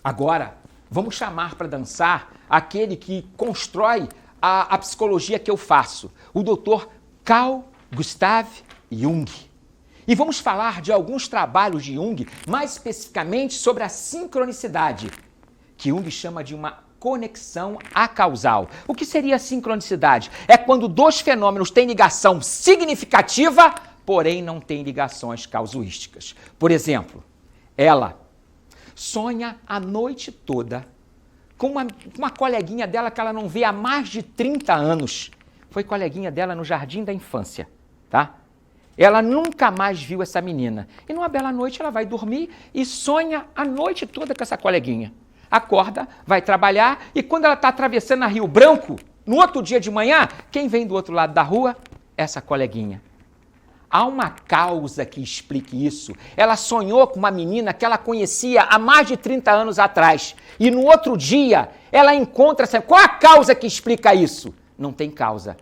Agora, vamos chamar para dançar aquele que constrói a psicologia que eu faço, o Dr. Carl Gustav Jung. E vamos falar de alguns trabalhos de Jung, mais especificamente sobre a sincronicidade, que Jung chama de uma conexão acausal. O que seria a sincronicidade? É quando dois fenômenos têm ligação significativa, porém não têm ligações casuísticas. Por exemplo, ela sonha a noite toda com uma coleguinha dela que ela não vê há mais de 30 anos. Foi coleguinha dela no jardim da infância, tá? Ela nunca mais viu essa menina. E numa bela noite ela vai dormir e sonha a noite toda com essa coleguinha. Acorda, vai trabalhar e quando ela está atravessando a Rio Branco, no outro dia de manhã, quem vem do outro lado da rua? Essa coleguinha. Há uma causa que explique isso. Ela sonhou com uma menina que ela conhecia há mais de 30 anos atrás. E no outro dia, ela encontra essa... Qual a causa que explica isso? Não tem causa,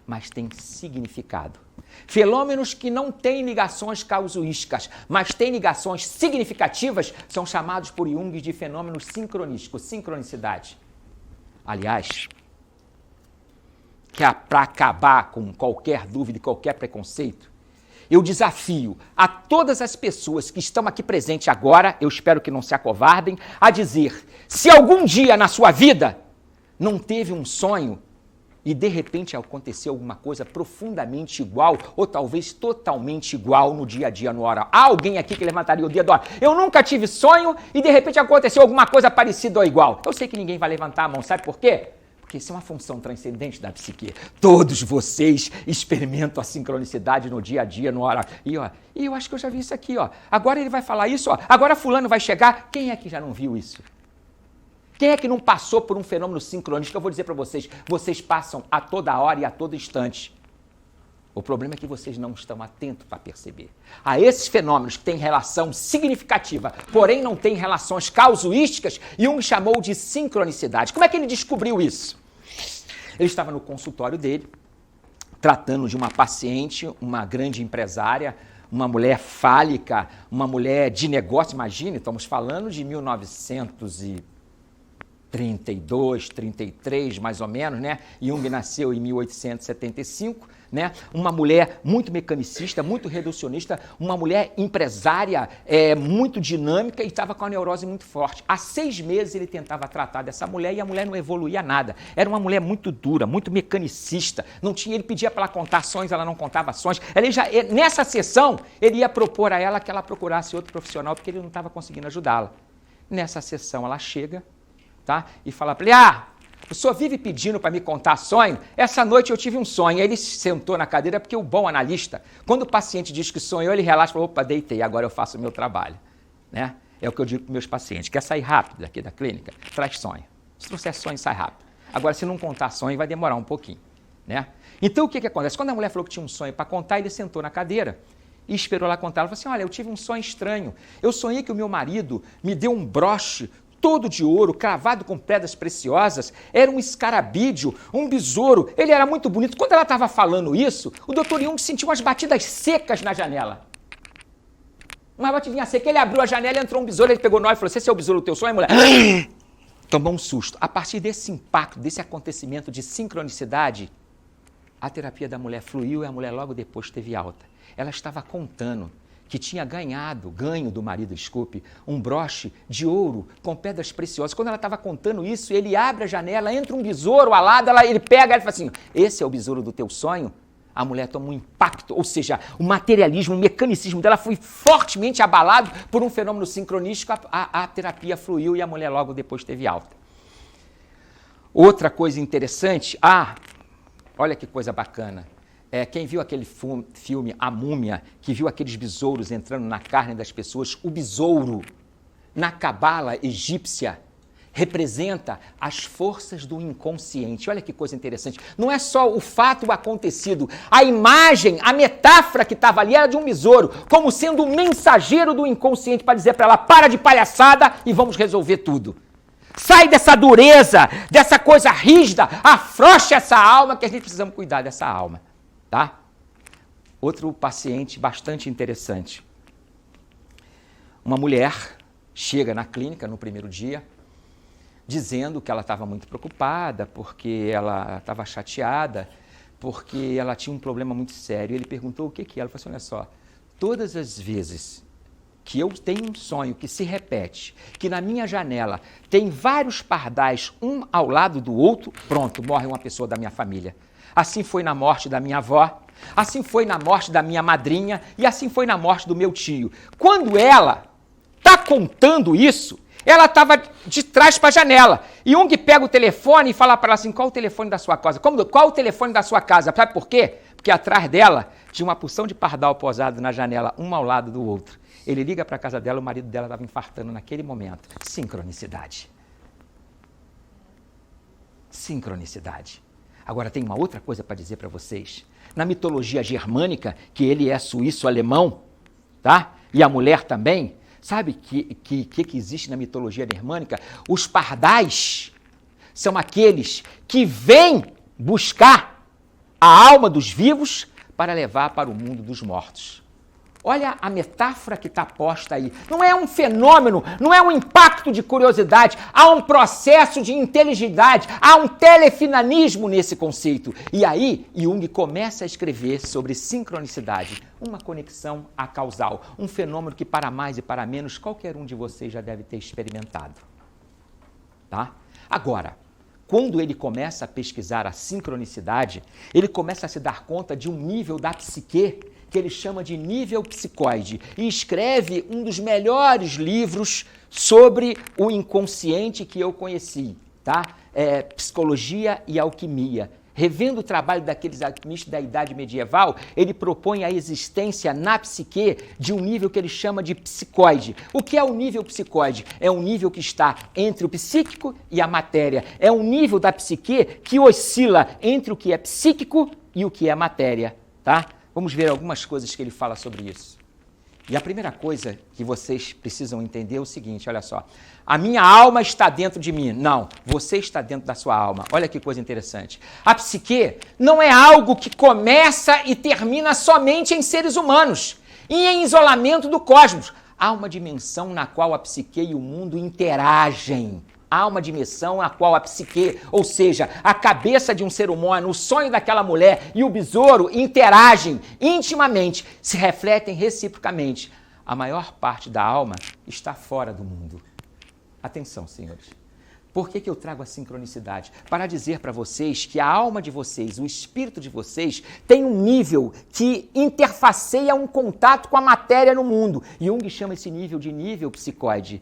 mas tem significado. Fenômenos que não têm ligações casuísticas, mas têm ligações significativas, são chamados por Jung de fenômenos sincronísticos, sincronicidade. Aliás, que é para acabar com qualquer dúvida e qualquer preconceito, eu desafio a todas as pessoas que estão aqui presentes agora, eu espero que não se acovardem, a dizer, se algum dia na sua vida não teve um sonho e de repente aconteceu alguma coisa profundamente igual ou talvez totalmente igual no dia a dia, no hora. Há alguém aqui que levantaria o dedo, olha, eu nunca tive sonho e de repente aconteceu alguma coisa parecida ou igual. Eu sei que ninguém vai levantar a mão, sabe por quê? Porque isso é uma função transcendente da psique. Todos vocês experimentam a sincronicidade no dia a dia, no hora. E eu acho que eu já vi isso aqui, ó. Agora ele vai falar isso, ó. Agora fulano vai chegar. Quem é que já não viu isso? Quem é que não passou por um fenômeno sincronístico? Eu vou dizer para vocês, vocês passam a toda hora e a todo instante. O problema é que vocês não estão atentos para perceber. A esses fenômenos que têm relação significativa, porém não têm relações casuísticas, Jung chamou de sincronicidade. Como é que ele descobriu isso? Ele estava no consultório dele, tratando de uma paciente, uma grande empresária, uma mulher fálica, uma mulher de negócio, imagine, estamos falando de 1932, 33, mais ou menos, né? Jung nasceu em 1875, né? Uma mulher muito mecanicista, muito reducionista, uma mulher empresária, muito dinâmica e estava com a neurose muito forte. Há 6 meses ele tentava tratar dessa mulher e a mulher não evoluía nada. Era uma mulher muito dura, muito mecanicista. Ele pedia para ela contar sonhos, ela não contava sonhos. Nessa sessão, ele ia propor a ela que ela procurasse outro profissional porque ele não estava conseguindo ajudá-la. Nessa sessão, ela chega, tá? E fala para ele, o senhor vive pedindo para me contar sonho? Essa noite eu tive um sonho. Aí ele sentou na cadeira porque o bom analista, quando o paciente diz que sonhou, ele relaxa e fala, opa, deitei, agora eu faço o meu trabalho. Né? É o que eu digo para meus pacientes. Quer sair rápido daqui da clínica? Traz sonho. Se trouxer sonho, sai rápido. Agora, se não contar sonho, vai demorar um pouquinho. Né? Então, o que acontece? Quando a mulher falou que tinha um sonho para contar, ele sentou na cadeira e esperou ela contar. Ela falou assim, olha, eu tive um sonho estranho. Eu sonhei que o meu marido me deu um broche todo de ouro, cravado com pedras preciosas, era um escarabídeo, um besouro, ele era muito bonito. Quando ela estava falando isso, o Dr. Jung sentiu umas batidas secas na janela. Uma batidinha seca, ele abriu a janela, entrou um besouro, ele pegou nós e falou, esse é o besouro do teu sonho, mulher? Tomou um susto. A partir desse impacto, desse acontecimento de sincronicidade, a terapia da mulher fluiu e a mulher logo depois teve alta. Ela estava contando que tinha ganho do marido, um broche de ouro com pedras preciosas. Quando ela estava contando isso, ele abre a janela, entra um besouro alado, ele pega e fala assim, esse é o besouro do teu sonho? A mulher toma um impacto, ou seja, o materialismo, o mecanicismo dela foi fortemente abalado por um fenômeno sincronístico, a terapia fluiu e a mulher logo depois teve alta. Outra coisa interessante, olha que coisa bacana. Quem viu aquele filme A Múmia, que viu aqueles besouros entrando na carne das pessoas, o besouro, na cabala egípcia, representa as forças do inconsciente. Olha que coisa interessante. Não é só o fato acontecido, a imagem, a metáfora que estava ali era de um besouro, como sendo o mensageiro do inconsciente para dizer para ela, para de palhaçada e vamos resolver tudo. Sai dessa dureza, dessa coisa rígida, afrouxa essa alma que a gente precisa cuidar dessa alma. Tá? Outro paciente bastante interessante. Uma mulher chega na clínica no primeiro dia dizendo que ela estava muito preocupada, porque ela estava chateada, porque ela tinha um problema muito sério. Ele perguntou o que é. Ela falou assim, olha só, todas as vezes que eu tenho um sonho que se repete, que na minha janela tem vários pardais, um ao lado do outro, pronto, morre uma pessoa da minha família. Assim foi na morte da minha avó, assim foi na morte da minha madrinha e assim foi na morte do meu tio. Quando ela está contando isso, ela estava de trás para a janela. E Jung pega o telefone e fala para ela assim, qual o telefone da sua casa? Qual o telefone da sua casa? Sabe por quê? Porque atrás dela tinha uma porção de pardal posado na janela, um ao lado do outro. Ele liga para a casa dela, o marido dela estava infartando naquele momento. Sincronicidade. Sincronicidade. Agora, tem uma outra coisa para dizer para vocês. Na mitologia germânica, que ele é suíço-alemão, tá? E a mulher também, sabe que existe na mitologia germânica? Os pardais são aqueles que vêm buscar a alma dos vivos para levar para o mundo dos mortos. Olha a metáfora que está posta aí. Não é um fenômeno, não é um impacto de curiosidade, há um processo de inteligibilidade, há um telefinanismo nesse conceito. E aí, Jung começa a escrever sobre sincronicidade, uma conexão acausal, um fenômeno que para mais e para menos qualquer um de vocês já deve ter experimentado. Tá? Agora, quando ele começa a pesquisar a sincronicidade, ele começa a se dar conta de um nível da psique que ele chama de nível psicoide, e escreve um dos melhores livros sobre o inconsciente que eu conheci, tá? Psicologia e Alquimia. Revendo o trabalho daqueles alquimistas da Idade Medieval, ele propõe a existência na psique de um nível que ele chama de psicoide. O que é o nível psicoide? É um nível que está entre o psíquico e a matéria. É um nível da psique que oscila entre o que é psíquico e o que é matéria, tá? Vamos ver algumas coisas que ele fala sobre isso. E a primeira coisa que vocês precisam entender é o seguinte, olha só. A minha alma está dentro de mim. Não, você está dentro da sua alma. Olha que coisa interessante. A psique não é algo que começa e termina somente em seres humanos e em isolamento do cosmos. Há uma dimensão na qual a psique e o mundo interagem. Há uma dimensão na qual a psique, ou seja, a cabeça de um ser humano, o sonho daquela mulher e o besouro interagem intimamente, se refletem reciprocamente. A maior parte da alma está fora do mundo. Atenção, senhores. Por que eu trago a sincronicidade? Para dizer para vocês que a alma de vocês, o espírito de vocês, tem um nível que interfaceia um contato com a matéria no mundo. Jung chama esse nível de nível psicoide.